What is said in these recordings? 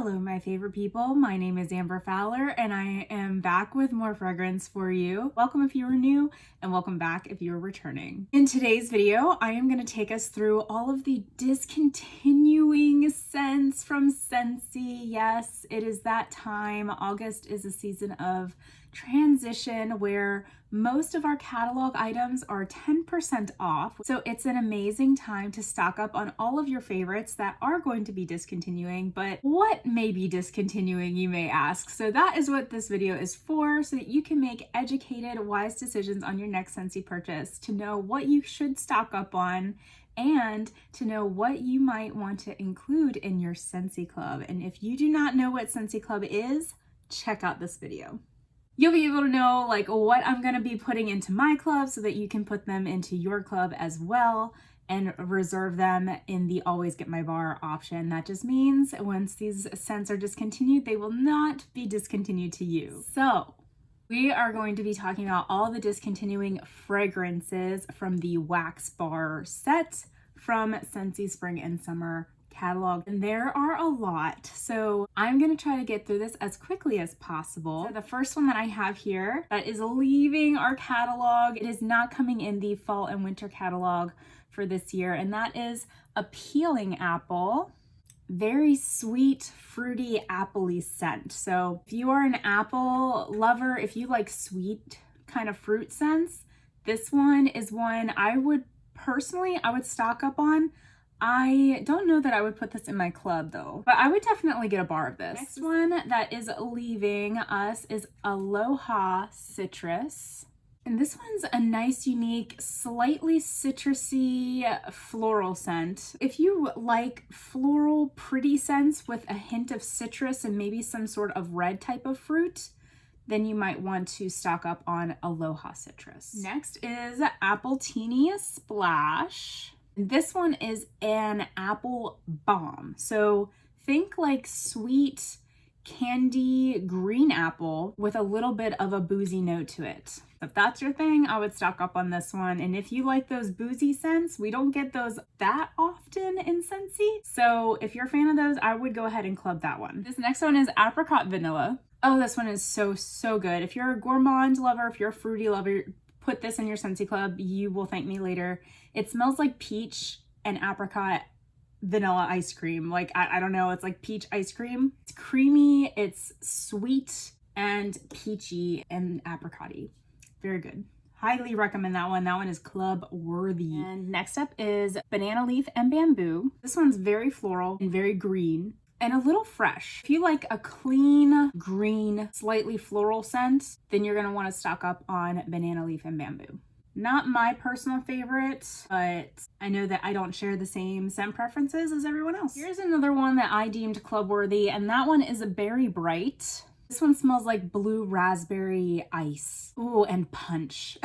Hello, my favorite people. My name is Amber Fowler, and I am back with more fragrance for you. Welcome if you are new, and welcome back if you're returning. In today's video, I am going to take us through all of the discontinuing scents from Scentsy. Yes, it is that time. August is a season of transition where most of our catalog items are 10% off. So it's an amazing time to stock up on all of your favorites that are going to be discontinuing. But what may be discontinuing, you may ask? So that is what this video is for, so that you can make educated, wise decisions on your next Scentsy purchase, to know what you should stock up on and to know what you might want to include in your Scentsy Club. And if you do not know what Scentsy Club is, check out this video. You'll be able to know like what I'm going to be putting into my club so that you can put them into your club as well and reserve them in the always get my bar option. That just means once these scents are discontinued, they will not be discontinued to you. So we are going to be talking about all the discontinuing fragrances from the Wax Bar set from Scentsy Spring and Summer catalog, and there are a lot, so I'm gonna try to get through this as quickly as possible. So the first one that I have here that is leaving our catalog, it is not coming in the fall and winter catalog for this year, and that is Apeeling Apple. Very sweet, fruity, appley scent. So if you are an apple lover, if you like sweet kind of fruit scents, this one is one I would stock up on. I don't know that I would put this in my club though, but I would definitely get a bar of this. Next one that is leaving us is Aloha Citrus. And this one's a nice, unique, slightly citrusy floral scent. If you like floral, pretty scents with a hint of citrus and maybe some sort of red type of fruit, then you might want to stock up on Aloha Citrus. Next is Appletini Splash. This one is an apple bomb. So think like sweet candy green apple with a little bit of a boozy note to it. If that's your thing, I would stock up on this one. And if you like those boozy scents, we don't get those that often in Scentsy. So if you're a fan of those, I would go ahead and club that one. This next one is Apricot Vanilla. Oh, this one is so good. If you're a gourmand lover, if you're a fruity lover, put this in your Scentsy Club. You will thank me later. It smells like peach and apricot vanilla ice cream. Like, I don't know, it's like peach ice cream. It's creamy, it's sweet and peachy and apricot-y. Very good. Highly recommend that one. That one is club worthy. And next up is Banana Leaf and Bamboo. This one's very floral and very green and a little fresh. If you like a clean, green, slightly floral scent, then you're gonna wanna stock up on Banana Leaf and Bamboo. Not my personal favorite, but I know that I don't share the same scent preferences as everyone else. Here's another one that I deemed club worthy, and that one is a Berry Bright. This one smells like blue raspberry ice. Ooh, and punch.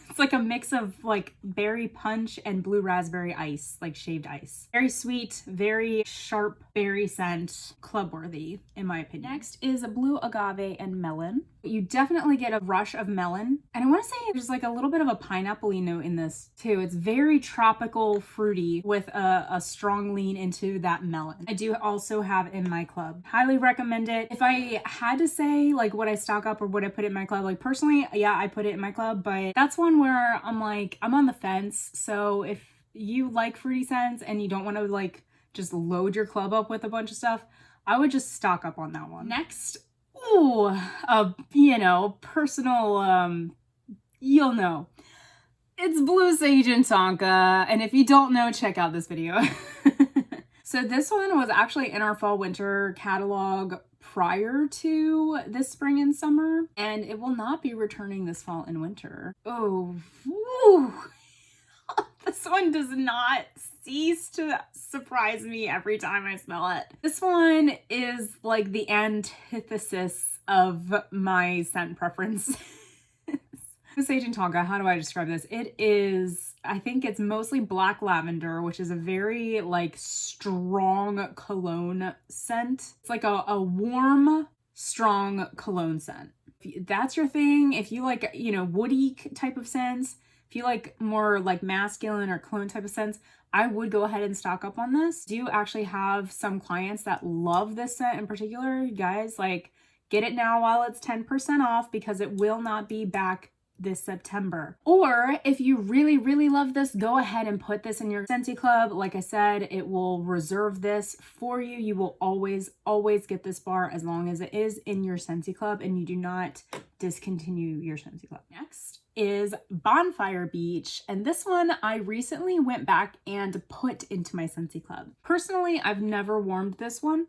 It's like a mix of like berry punch and blue raspberry ice, like shaved ice. Very sweet, very sharp berry scent, club worthy in my opinion. Next is a Blue Agave and Melon. You definitely get a rush of melon. And I want to say there's like a little bit of a pineapple-y note in this too. It's very tropical, fruity with a strong lean into that melon. I do also have in my club. Highly recommend it. If I had to say like what I stock up or what I put in my club, like personally, yeah, I put it in my club, but that's one where I'm like, I'm on the fence. So if you like fruity scents and you don't want to like just load your club up with a bunch of stuff, I would just stock up on that one. Next, ooh, personal, you'll know. It's Blue Sage and Tonka, and if you don't know, check out this video. So this one was actually in our fall winter catalog prior to this spring and summer, and it will not be returning this fall and winter. Oh, woo. This one does not cease to surprise me every time I smell it. This one is like the antithesis of my scent preference. Sage and Tonka, how do I describe this? It is, I think it's mostly black lavender, which is a very like strong cologne scent. It's like a warm, strong cologne scent. If that's your thing, if you like, woody type of scents, if you like more like masculine or cologne type of scents, I would go ahead and stock up on this. Do actually have some clients that love this scent in particular. Guys, like, get it now while it's 10% off because it will not be back this September. Or if you really, really love this, go ahead and put this in your Scentsy Club. Like I said, it will reserve this for you. You will always, always get this bar as long as it is in your Scentsy Club and you do not discontinue your Scentsy Club. Next is Bonfire Beach, and this one I recently went back and put into my Scentsy Club. Personally, I've never warmed this one,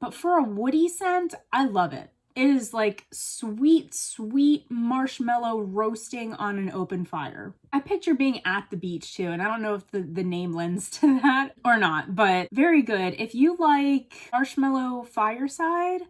but for a woody scent, I love it. It is like sweet, sweet marshmallow roasting on an open fire. I picture being at the beach too, and I don't know if the name lends to that or not, but very good. If you like Marshmallow Fireside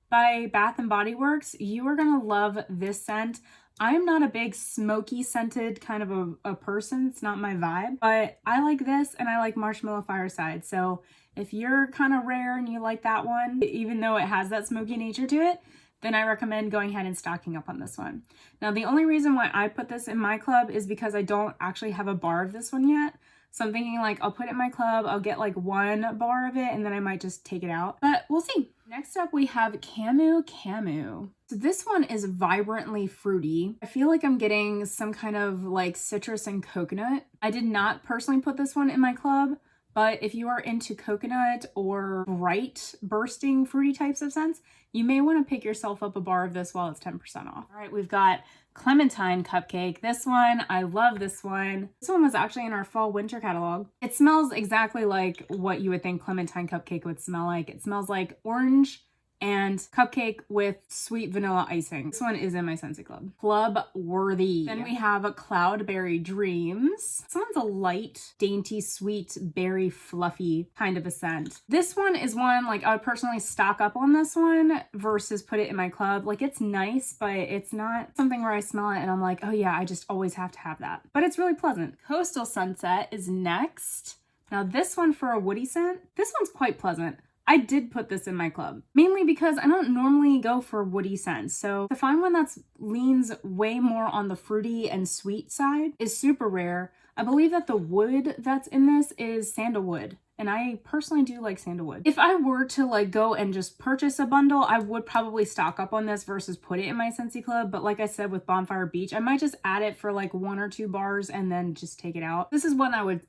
by Bath and Body Works, you are gonna love this scent. I'm not a big smoky scented kind of a person. It's not my vibe, but I like this and I like Marshmallow Fireside. So if you're kind of rare and you like that one, even though it has that smoky nature to it, then I recommend going ahead and stocking up on this one. Now, the only reason why I put this in my club is because I don't actually have a bar of this one yet. So I'm thinking like, I'll put it in my club, I'll get like one bar of it, and then I might just take it out, but we'll see. Next up, we have Camu Camu. So this one is vibrantly fruity. I feel like I'm getting some kind of like citrus and coconut. I did not personally put this one in my club, but if you are into coconut or bright, bursting, fruity types of scents, you may want to pick yourself up a bar of this while it's 10% off. All right, we've got Clementine Cupcake. This one, I love this one. This one was actually in our fall winter catalog. It smells exactly like what you would think Clementine Cupcake would smell like. It smells like orange and cupcake with sweet vanilla icing. This one is in my Scentsy Club. Club worthy. Then we have a Cloudberry Dreams. This one's a light, dainty, sweet, berry, fluffy kind of a scent. This one is one, like, I would personally stock up on this one versus put it in my club. Like, it's nice, but it's not something where I smell it and I'm like, oh yeah, I just always have to have that. But it's really pleasant. Coastal Sunset is next. Now this one for a woody scent, this one's quite pleasant. I did put this in my club, mainly because I don't normally go for woody scents. So to find one that leans way more on the fruity and sweet side is super rare. I believe that the wood that's in this is sandalwood, and I personally do like sandalwood. If I were to like go and just purchase a bundle, I would probably stock up on this versus put it in my Scentsy Club. But like I said with Bonfire Beach, I might just add it for like 1 or 2 bars and then just take it out. This is one I would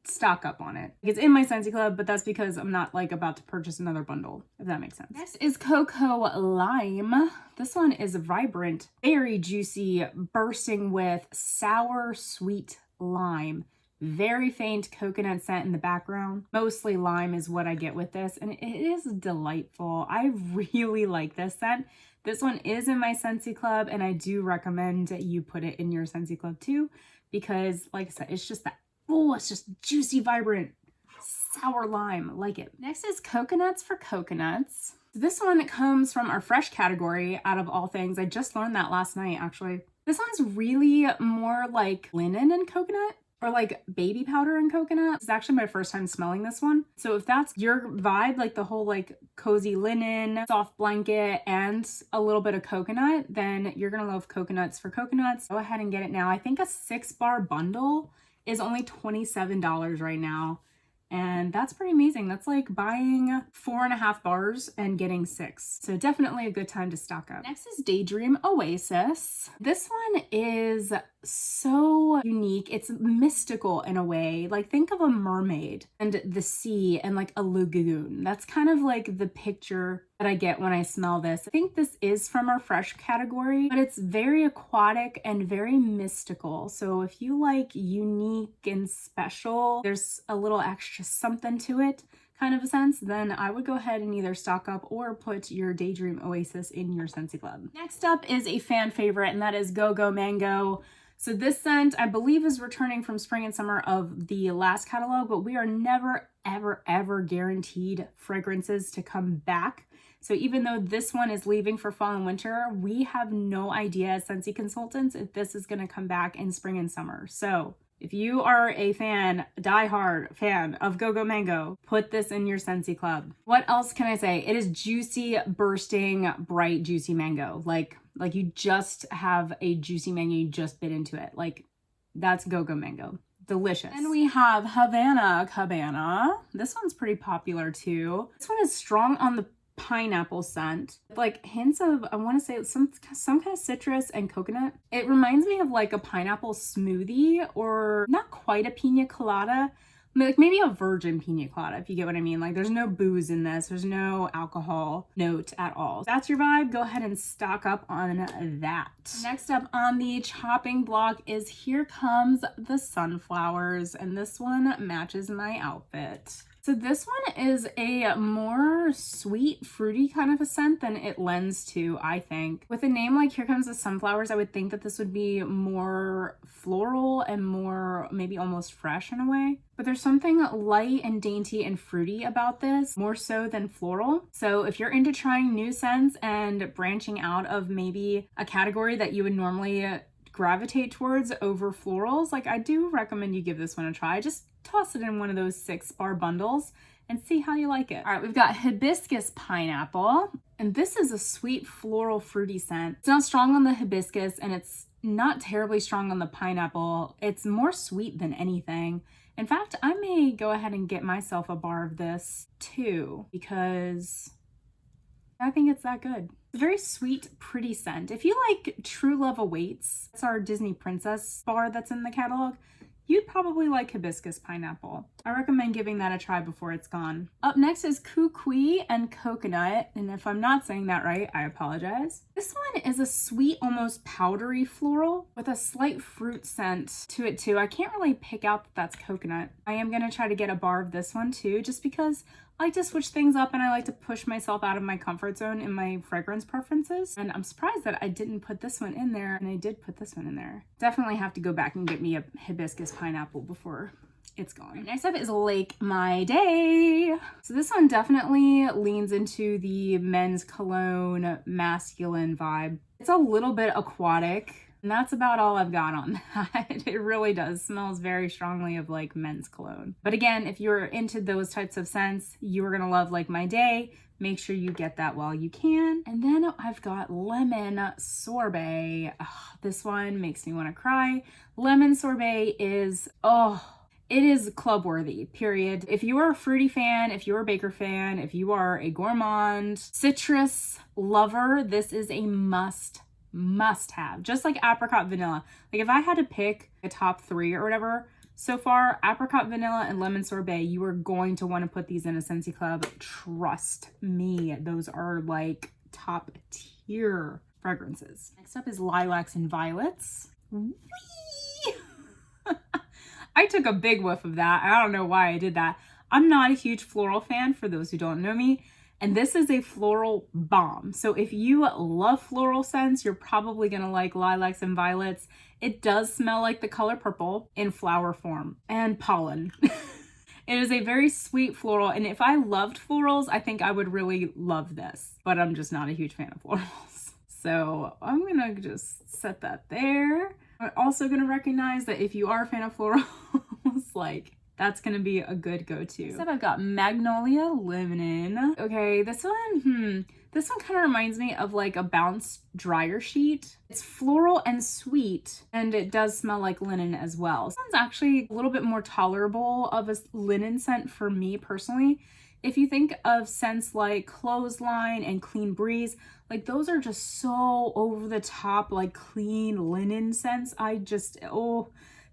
stock up on it. It's in my Scentsy Club, but that's because I'm not like about to purchase another bundle, if that makes sense. Next is Coco Lime. This one is vibrant, very juicy, bursting with sour, sweet lime. Very faint coconut scent in the background. Mostly lime is what I get with this, and it is delightful. I really like this scent. This one is in my Scentsy Club, and I do recommend you put it in your Scentsy Club too, because like I said, it's just that, oh, it's just juicy, vibrant, sour lime. Like it. Next is Coconuts for Coconuts. This one comes from our fresh category out of all things. I just learned that last night, actually. This one's really more like linen and coconut, or like baby powder and coconut. It's actually my first time smelling this one. So if that's your vibe, like the whole like cozy linen, soft blanket, and a little bit of coconut, then you're gonna love Coconuts for Coconuts. Go ahead and get it now. I think a 6-bar bundle is only $27 right now. And that's pretty amazing. That's like buying 4.5 bars and getting 6. So definitely a good time to stock up. Next is Daydream Oasis. This one is so unique. It's mystical in a way. Like, think of a mermaid and the sea and like a lagoon. That's kind of like the picture that I get when I smell this. I think this is from our fresh category, but it's very aquatic and very mystical. So if you like unique and special, there's a little extra something to it kind of a sense, then I would go ahead and either stock up or put your Daydream Oasis in your Scentsy Club. Next up is a fan favorite, and that is Go Go Mango. So this scent, I believe, is returning from spring and summer of the last catalog, but we are never, ever, ever guaranteed fragrances to come back. So even though this one is leaving for fall and winter, we have no idea as Scentsy consultants if this is going to come back in spring and summer. So if you are a fan, diehard fan of Go Go Mango, put this in your Scentsy Club. What else can I say? It is juicy, bursting, bright, juicy mango. Like you just have a juicy mango, you just bit into it. Like, that's Go Go Mango. delicious. And we have Havana Cabana. This one's pretty popular too. This one is strong on the pineapple scent, like hints of, I want to say some kind of citrus and coconut. It reminds me of like a pineapple smoothie, or not quite a pina colada, like maybe a virgin pina colada, if you get what I mean. Like there's no booze in this, there's no alcohol note at all. If that's your vibe, go ahead and stock up on that. Next up on the chopping block is Here Comes the Sunflowers, and this one matches my outfit. So this one is a more sweet, fruity kind of a scent than it lends to, I think. With a name like Here Comes the Sunflowers, I would think that this would be more floral and more maybe almost fresh in a way. But there's something light and dainty and fruity about this, more so than floral. So if you're into trying new scents and branching out of maybe a category that you would normally gravitate towards over florals, like I do recommend you give this one a try. Just toss it in one of those 6-bar bundles and see how you like it. All right, we've got Hibiscus Pineapple, and this is a sweet floral fruity scent. It's not strong on the hibiscus and it's not terribly strong on the pineapple. It's more sweet than anything. In fact, I may go ahead and get myself a bar of this too, because I think it's that good. It's a very sweet, pretty scent. If you like True Love Awaits, that's our Disney Princess bar that's in the catalog, you'd probably like Hibiscus Pineapple. I recommend giving that a try before it's gone. Up next is Kukui and Coconut, and if I'm not saying that right, I apologize. This one is a sweet, almost powdery floral with a slight fruit scent to it too. I can't really pick out that that's coconut. I am gonna try to get a bar of this one too, just because I like to switch things up and I like to push myself out of my comfort zone in my fragrance preferences. And I'm surprised that I didn't put this one in there, and I did put this one in there. Definitely have to go back and get me a Hibiscus Pineapple before it's gone. Next up is Lake My Day. So this one definitely leans into the men's cologne masculine vibe. It's a little bit aquatic, and that's about all I've got on that. It really does. Smells very strongly of like men's cologne. But again, if you're into those types of scents, you are gonna love Like My Day. Make sure you get that while you can. And then I've got Lemon Sorbet. Oh, this one makes me want to cry. Lemon Sorbet is, it is club worthy, period. If you are a fruity fan, if you're a baker fan, if you are a gourmand citrus lover, this is a must have. Just like Apricot Vanilla. Like if I had to pick a top 3 or whatever, so far, Apricot Vanilla and Lemon Sorbet, you are going to want to put these in a Scentsy Club. Trust me, those are like top tier fragrances. Next up is Lilacs and Violets. Whee! I took a big whiff of that. I don't know why I did that. I'm not a huge floral fan, for those who don't know me. And this is a floral bomb. So if you love floral scents, you're probably gonna like Lilacs and Violets. It does smell like the color purple in flower form and pollen. It is a very sweet floral, and if I loved florals, I think I would really love this, but I'm just not a huge fan of florals. So I'm gonna just set that there. I'm also gonna recognize that if you are a fan of florals, like, that's gonna be a good go-to. Next up, I've got Magnolia Linen. Okay, this one kind of reminds me of like a Bounce dryer sheet. It's floral and sweet, and it does smell like linen as well. This one's actually a little bit more tolerable of a linen scent for me personally. If you think of scents like Clothesline and Clean Breeze, like those are just so over the top, like clean linen scents.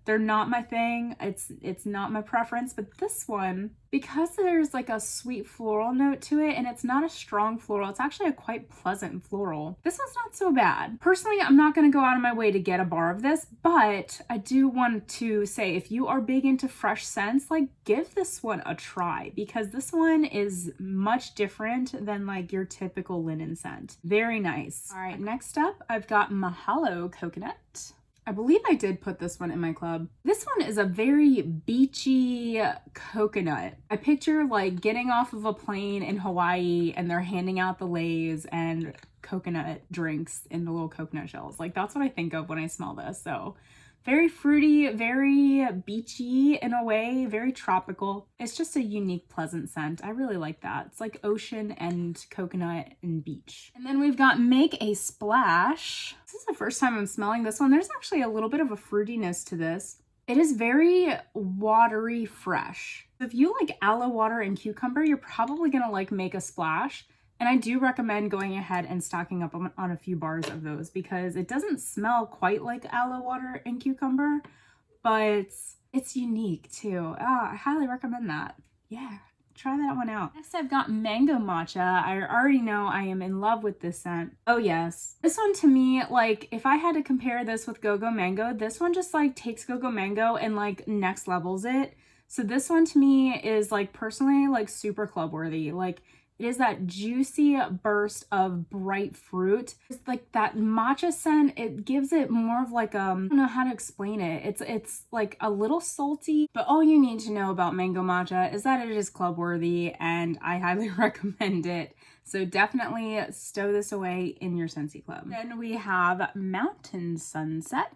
They're not my thing. It's not my preference, but this one, because there's like a sweet floral note to it and it's not a strong floral, it's actually a quite pleasant floral. This one's not so bad. Personally, I'm not gonna go out of my way to get a bar of this, but I do want to say if you are big into fresh scents, like give this one a try, because this one is much different than like your typical linen scent. Very nice. All right, next up, I've got Mahalo Coconut. I believe I did put this one in my club. This one is a very beachy coconut. I picture like getting off of a plane in Hawaii and they're handing out the leis and coconut drinks in the little coconut shells. Like that's what I think of when I smell this. So very fruity, very beachy in a way, very tropical. It's just a unique, pleasant scent. I really like that. It's like ocean and coconut and beach. And then we've got Make a Splash. This is the first time I'm smelling this one. There's actually a little bit of a fruitiness to this. It is very watery fresh. If you like aloe water and cucumber, you're probably gonna like Make a Splash. And I do recommend going ahead and stocking up on a few bars of those because it doesn't smell quite like aloe water and cucumber, but it's unique too. I highly recommend that. Yeah, try that one out. Next, I've got Mango Matcha. I already know I am in love with this scent. Oh yes. This one to me, like if I had to compare this with Go Go Mango, this one just like takes Go Go Mango and like next levels it. So this one to me is like personally like super club worthy. Like it is that juicy burst of bright fruit. It's like that matcha scent. It gives it more of like, I don't know how to explain it. It's like a little salty, but all you need to know about Mango Matcha is that it is club worthy and I highly recommend it. So definitely stow this away in your Scentsy Club. Then we have Mountain Sunset.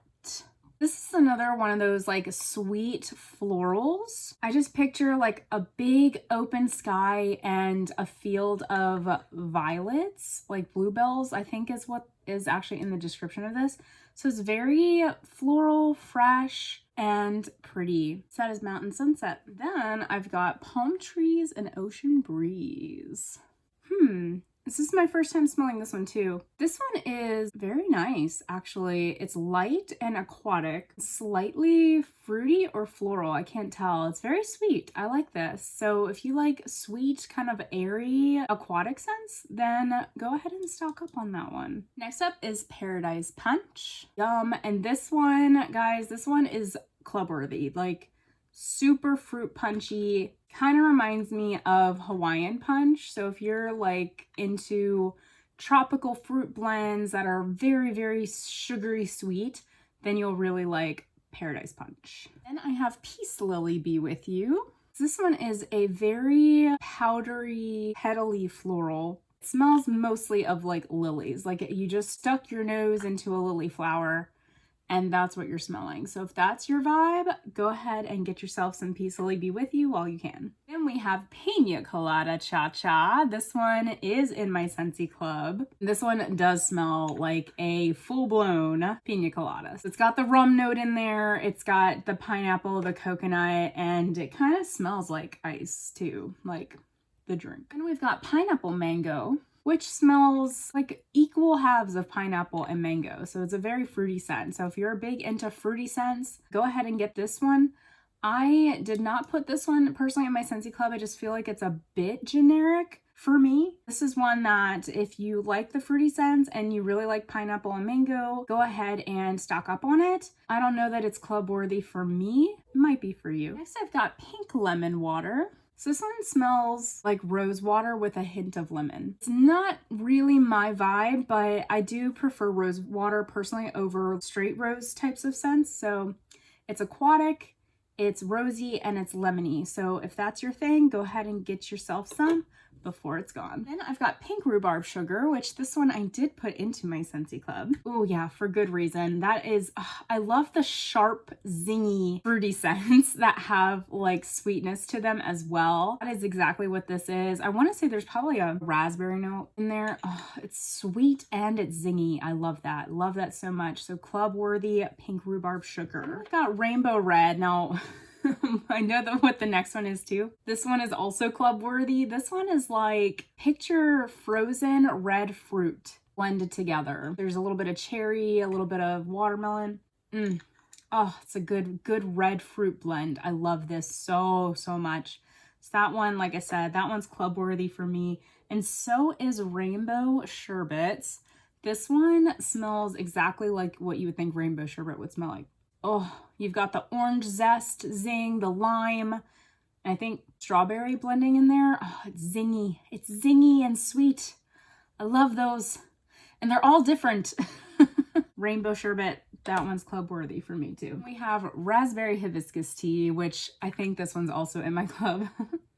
This is another one of those like sweet florals. I just picture like a big open sky and a field of violets, like bluebells, I think is what is actually in the description of this. So it's very floral, fresh, and pretty. So that is Mountain Sunset. Then I've got Palm Trees and Ocean Breeze. This is my first time smelling this one too. This one is very nice, actually. It's light and aquatic, slightly fruity or floral. I can't tell. It's very sweet. I like this. So if you like sweet, kind of airy aquatic scents, then go ahead and stock up on that one. Next up is Paradise Punch. Yum. And this one, guys, this one is club worthy. Like super fruit punchy. Kind of reminds me of Hawaiian Punch. So if you're like into tropical fruit blends that are very, very sugary sweet, then you'll really like Paradise Punch. Then I have Peace Lily Be With You. This one is a very powdery, petally floral. It smells mostly of like lilies. Like you just stuck your nose into a lily flower and that's what you're smelling. So if that's your vibe, go ahead and get yourself some Peace Lily Be With You while you can. Then we have Pina Colada Cha Cha. This one is in my Scentsy Club. This one does smell like a full-blown pina colada. So it's got the rum note in there, it's got the pineapple, the coconut, and it kind of smells like ice too, like the drink. And we've got Pineapple Mango, which smells like equal halves of pineapple and mango. So it's a very fruity scent. So if you're big into fruity scents, go ahead and get this one. I did not put this one personally in my Scentsy Club. I just feel like it's a bit generic for me. This is one that if you like the fruity scents and you really like pineapple and mango, go ahead and stock up on it. I don't know that it's club worthy for me. It might be for you. Next, I've got Pink Lemon Water. So this one smells like rose water with a hint of lemon. It's not really my vibe, but I do prefer rose water personally over straight rose types of scents. So it's aquatic, it's rosy, and it's lemony. So if that's your thing, go ahead and get yourself some before it's gone. Then I've got Pink Rhubarb Sugar, which this one I did put into my Scentsy Club. Oh yeah, for good reason. That is, I love the sharp, zingy, fruity scents that have like sweetness to them as well. That is exactly what this is. I want to say there's probably a raspberry note in there. Oh, it's sweet and it's zingy. I love that. Love that so much. So club worthy Pink Rhubarb Sugar. I've got Rainbow Red. Now, I know what the next one is too. This one is also club worthy. This one is like picture frozen red fruit blended together. There's a little bit of cherry, a little bit of watermelon. Oh, it's a good red fruit blend. I love this so much. So that one, like I said, that one's club worthy for me. And so is Rainbow Sherbet. This one smells exactly like what you would think Rainbow Sherbet would smell like. Oh, you've got the orange zest, zing, the lime, and I think strawberry blending in there. Oh, it's zingy. It's zingy and sweet. I love those. And they're all different. Rainbow Sherbet, that one's club worthy for me too. We have Raspberry Hibiscus Tea, which I think this one's also in my club.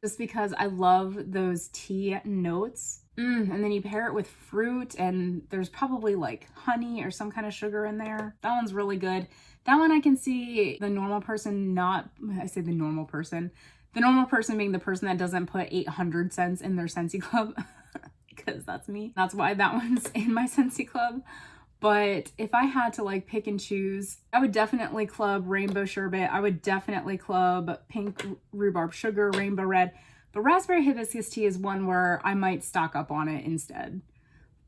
Just because I love those tea notes. And then you pair it with fruit and there's probably like honey or some kind of sugar in there. That one's really good. That one I can see the normal person the normal person being the person that doesn't put 800 cents in their Scentsy Club because that's me. That's why that one's in my Scentsy Club. But if I had to like pick and choose, I would definitely club Rainbow Sherbet. I would definitely club Pink Rhubarb Sugar, Rainbow Red. But Raspberry Hibiscus Tea is one where I might stock up on it instead.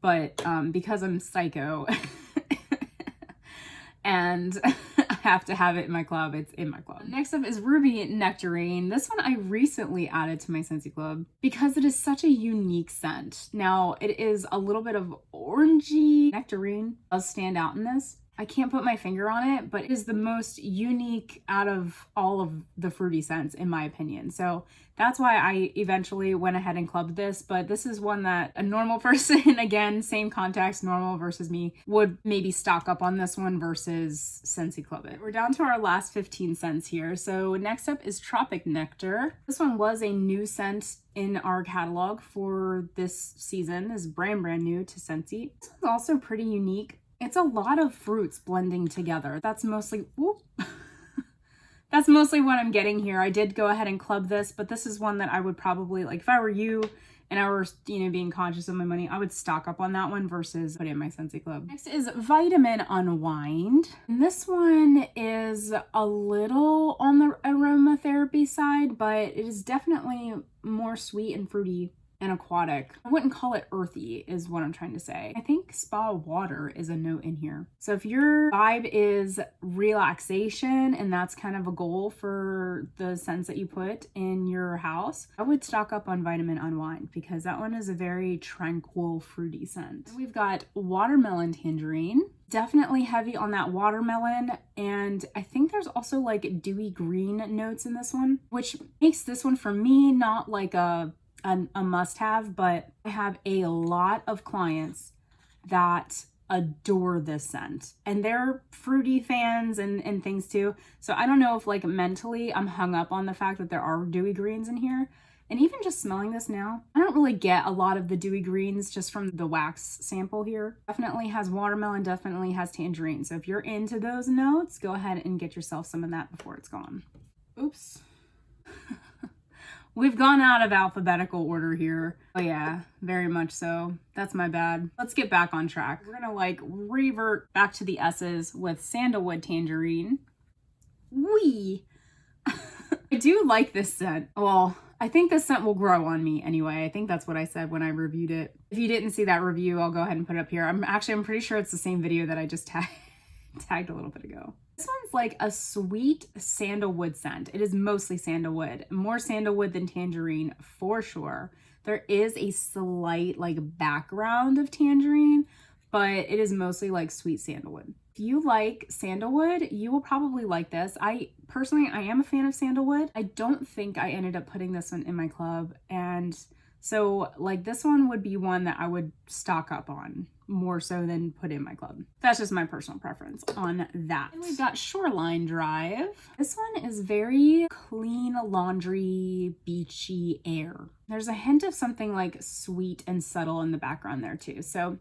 But because I'm psycho and I have to have it in my club, it's in my club. Next up is Ruby Nectarine. This one I recently added to my Scentsy Club because it is such a unique scent. Now, it is a little bit of orangey. Nectarine does stand out in this. I can't put my finger on it, but it is the most unique out of all of the fruity scents, in my opinion. So that's why I eventually went ahead and clubbed this, but this is one that a normal person, again, same context, normal versus me, would maybe stock up on this one versus Scentsy Club it. We're down to our last 15 scents here. So next up is Tropic Nectar. This one was a new scent in our catalog for this season. This is brand new to Scentsy. This one's also pretty unique. It's a lot of fruits blending together. That's mostly, that's mostly what I'm getting here. I did go ahead and club this, but this is one that I would probably, like if I were you and I were, you know, being conscious of my money, I would stock up on that one versus put it in my Scentsy Club. Next is Vitamin Unwind. And this one is a little on the aromatherapy side, but it is definitely more sweet and fruity and aquatic. I wouldn't call it earthy is what I'm trying to say. I think spa water is a note in here. So if your vibe is relaxation and that's kind of a goal for the scents that you put in your house, I would stock up on Vitamin Unwind because that one is a very tranquil fruity scent. And we've got Watermelon Tangerine. Definitely heavy on that watermelon, and I think there's also like dewy green notes in this one, which makes this one for me not like a must-have, but I have a lot of clients that adore this scent and they're fruity fans and things too. So I don't know if like mentally I'm hung up on the fact that there are dewy greens in here. And even just smelling this now, I don't really get a lot of the dewy greens just from the wax sample here. Definitely has watermelon, definitely has tangerine. So if you're into those notes, go ahead and get yourself some of that before it's gone. Oops. We've gone out of alphabetical order here. Oh yeah, very much so. That's my bad. Let's get back on track. We're gonna like revert back to the S's with Sandalwood Tangerine. Wee! I do like this scent. Well, I think this scent will grow on me anyway. I think that's what I said when I reviewed it. If you didn't see that review, I'll go ahead and put it up here. I'm pretty sure it's the same video that I just tagged a little bit ago. This one's like a sweet sandalwood scent. It is mostly sandalwood, more sandalwood than tangerine for sure. There is a slight like background of tangerine, but it is mostly like sweet sandalwood. If you like sandalwood, you will probably like this. I am a fan of sandalwood. I don't think I ended up putting this one in my club, and so like this one would be one that I would stock up on more so than put in my club. That's just my personal preference on that. And we've got Shoreline Drive. This one is very clean laundry, beachy air. There's a hint of something like sweet and subtle in the background there too. So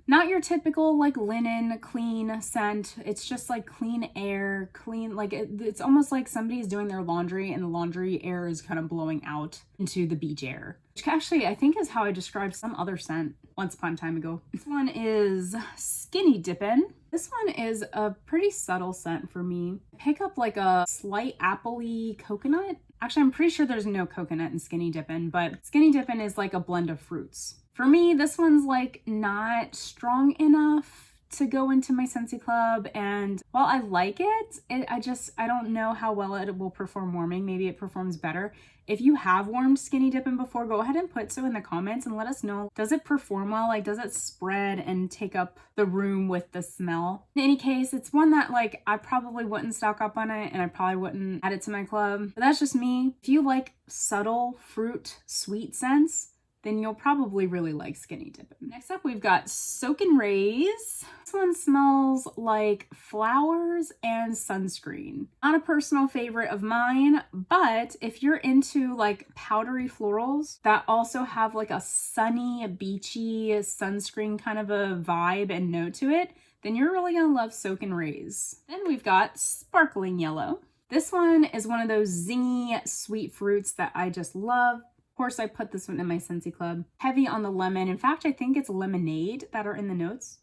not your typical like linen clean scent. It's just like clean air, clean, like it's almost like somebody's doing their laundry and the laundry air is kind of blowing out into the beach air. Which actually I think is how I described some other scent once upon a time ago. This one is Skinny Dippin'. This one is a pretty subtle scent for me. Pick up like a slight appley coconut. Actually, I'm pretty sure there's no coconut in Skinny Dippin', but Skinny Dippin' is like a blend of fruits. For me, this one's like not strong enough to go into my Scentsy Club, and while I like it, I don't know how well it will perform warming. Maybe it performs better. If you have warmed Skinny Dippin' before, go ahead and put so in the comments and let us know. Does it perform well? Like, does it spread and take up the room with the smell? In any case, it's one that like I probably wouldn't stock up on it and I probably wouldn't add it to my club. But that's just me. If you like subtle fruit sweet scents, then you'll probably really like Skinny Dippin'. Next up, we've got Soakin Rays. This one smells like flowers and sunscreen. Not a personal favorite of mine, but if you're into like powdery florals that also have like a sunny, beachy sunscreen kind of a vibe and note to it, then you're really gonna love Soakin Rays. Then we've got Sparkling Yellow. This one is one of those zingy sweet fruits that I just love. Of course, I put this one in my Scentsy Club. Heavy on the lemon. In fact, I think it's lemonade that are in the notes.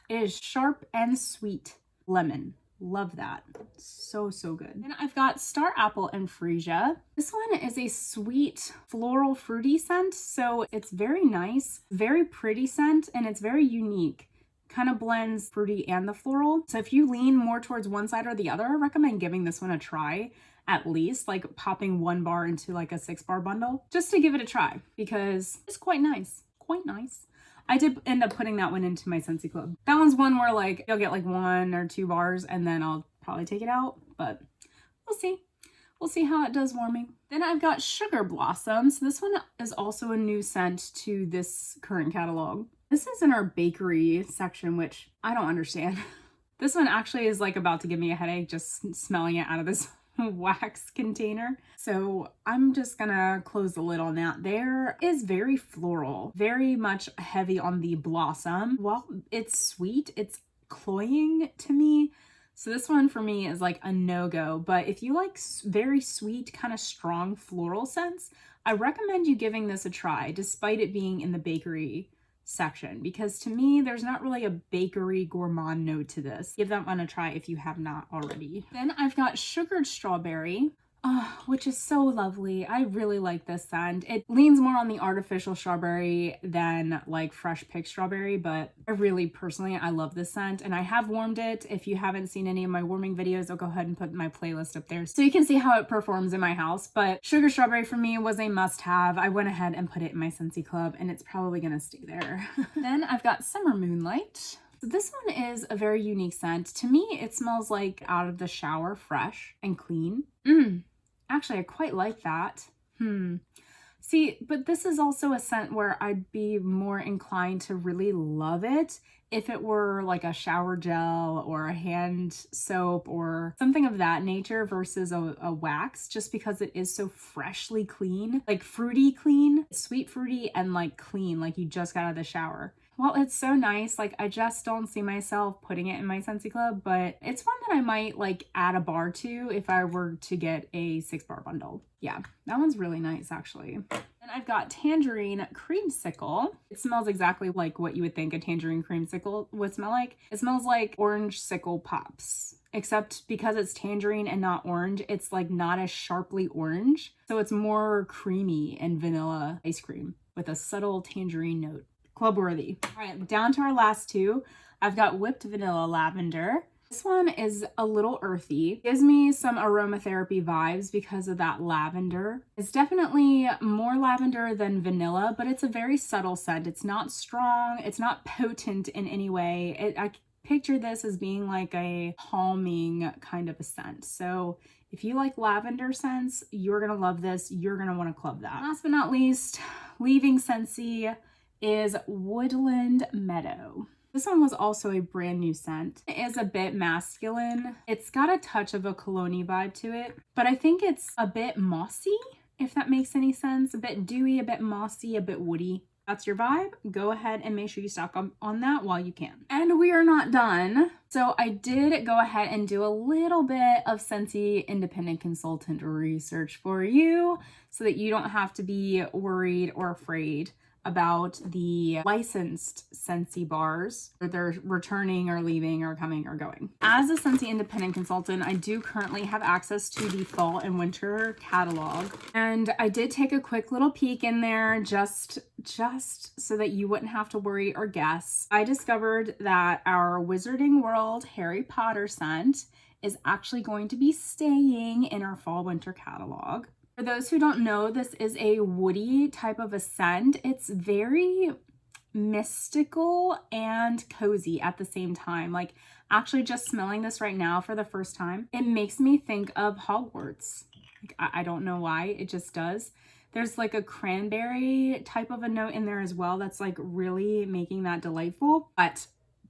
It is sharp and sweet lemon. Love that. So, so good. Then I've got Star Apple and Freesia. This one is a sweet floral fruity scent. So it's very nice, very pretty scent, and it's very unique. Kind of blends fruity and the floral. So if you lean more towards one side or the other, I recommend giving this one a try. At least like popping 1 bar into like a 6-bar bundle just to give it a try because it's quite nice. Quite nice. I did end up putting that one into my Scentsy Club. That one's one where like you'll get like 1 or 2 bars and then I'll probably take it out, but we'll see. We'll see how it does warming. Then I've got Sugar Blossoms. This one is also a new scent to this current catalog. This is in our bakery section, which I don't understand. This one actually is like about to give me a headache just smelling it out of this wax container. So I'm just gonna close the lid on that. There is very floral, very much heavy on the blossom. While it's sweet, it's cloying to me. So this one for me is like a no-go, but if you like very sweet, kind of strong floral scents, I recommend you giving this a try despite it being in the bakery section, because to me there's not really a bakery gourmand note to this. Give that one a try if you have not already. Then I've got Sugared Strawberry, which is so lovely. I really like this scent. It leans more on the artificial strawberry than like fresh picked strawberry, but I love this scent and I have warmed it. If you haven't seen any of my warming videos, I'll go ahead and put my playlist up there so you can see how it performs in my house. But Sugar Strawberry for me was a must have. I went ahead and put it in my Scentsy Club and it's probably gonna stay there. Then I've got Summer Moonlight. So this one is a very unique scent. To me, it smells like out of the shower, fresh and clean. Actually, I quite like that. See, but this is also a scent where I'd be more inclined to really love it if it were like a shower gel or a hand soap or something of that nature versus a wax, just because it is so freshly clean, like fruity clean, sweet fruity, and like clean, like you just got out of the shower. Well, it's so nice. Like, I just don't see myself putting it in my Scentsy Club, but it's one that I might like add a bar to if I were to get a 6-bar bundle. Yeah, that one's really nice actually. Then I've got Tangerine Creamsicle. It smells exactly like what you would think a tangerine creamsicle would smell like. It smells like orange sickle pops, except because it's tangerine and not orange, it's like not as sharply orange. So it's more creamy and vanilla ice cream with a subtle tangerine note. Club worthy. All right, down to our last 2. I've got Whipped Vanilla Lavender. This one is a little earthy. Gives me some aromatherapy vibes because of that lavender. It's definitely more lavender than vanilla, but it's a very subtle scent. It's not strong. It's not potent in any way. I picture this as being like a calming kind of a scent. So if you like lavender scents, you're gonna love this. You're gonna want to club that. Last but not least, leaving Scentsy is Woodland Meadow. This one was also a brand new scent. It is a bit masculine. It's got a touch of a cologne vibe to it, but I think it's a bit mossy, if that makes any sense. A bit dewy, a bit mossy, a bit woody. That's your vibe. Go ahead and make sure you stock on that while you can. And we are not done. So I did go ahead and do a little bit of Scentsy independent consultant research for you so that you don't have to be worried or afraid about the licensed Scentsy bars, whether they're returning or leaving or coming or going. As a Scentsy independent consultant, I do currently have access to the fall and winter catalog. And I did take a quick little peek in there just so that you wouldn't have to worry or guess. I discovered that our Wizarding World Harry Potter scent is actually going to be staying in our fall winter catalog. For those who don't know, this is a woody type of a scent. It's very mystical and cozy at the same time. Like, actually just smelling this right now for the first time, it makes me think of Hogwarts. Like, I don't know why, it just does. There's like a cranberry type of a note in there as well that's like really making that delightful. But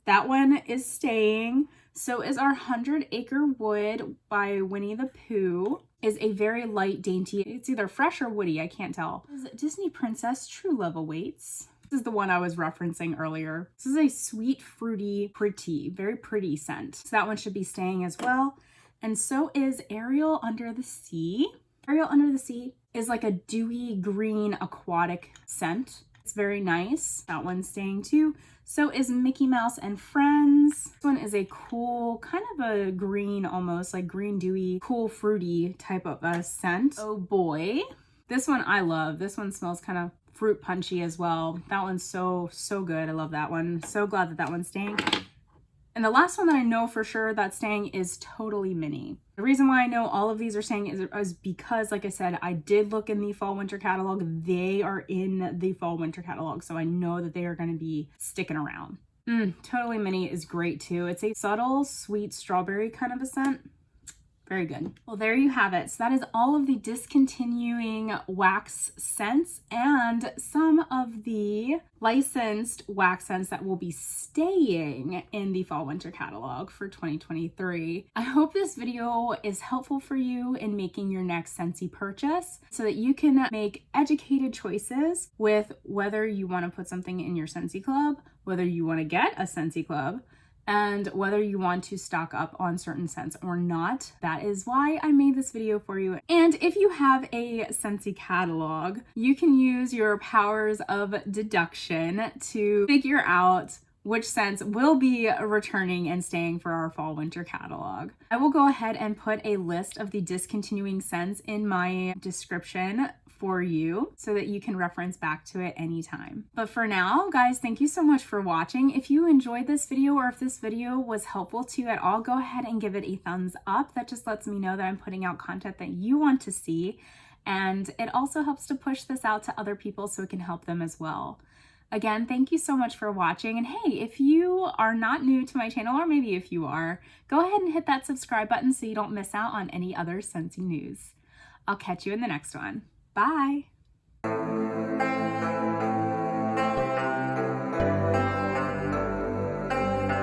that one is staying. So is our 100 Acre Wood by Winnie the Pooh. Is a very light, dainty, it's either fresh or woody, I can't tell. Is it Disney Princess True Love Awaits? This is the one I was referencing earlier. This is a sweet, fruity, pretty, very pretty scent. So that one should be staying as well. And so is Ariel Under the Sea. Ariel Under the Sea is like a dewy green aquatic scent. It's very nice. That one's staying too. So is Mickey Mouse and Friends. This one is a cool, kind of a green, almost like green dewy, cool fruity type of a scent. Oh boy. This one I love. This one smells kind of fruit punchy as well. That one's so good. I love that one. So glad that that one's staying. And the last one that I know for sure that's staying is Totally Mini. The reason why I know all of these are staying is because, like I said, I did look in the fall winter catalog. They are in the fall winter catalog, so I know that they are going to be sticking around. Totally Mini is great too. It's a subtle sweet strawberry kind of a scent. Very good. Well, there you have it. So that is all of the discontinuing wax scents and some of the licensed wax scents that will be staying in the fall winter catalog for 2023. I hope this video is helpful for you in making your next Scentsy purchase so that you can make educated choices with whether you want to put something in your Scentsy club, whether you want to get a Scentsy club, and whether you want to stock up on certain scents or not. That is why I made this video for you. And if you have a Scentsy catalog, you can use your powers of deduction to figure out which scents will be returning and staying for our fall winter catalog. I will go ahead and put a list of the discontinuing scents in my description for you so that you can reference back to it anytime. But for now, guys, thank you so much for watching. If you enjoyed this video or if this video was helpful to you at all, go ahead and give it a thumbs up. That just lets me know that I'm putting out content that you want to see. And it also helps to push this out to other people so it can help them as well. Again, thank you so much for watching. And hey, if you are not new to my channel, or maybe if you are, go ahead and hit that subscribe button so you don't miss out on any other Scentsy news. I'll catch you in the next one. Bye.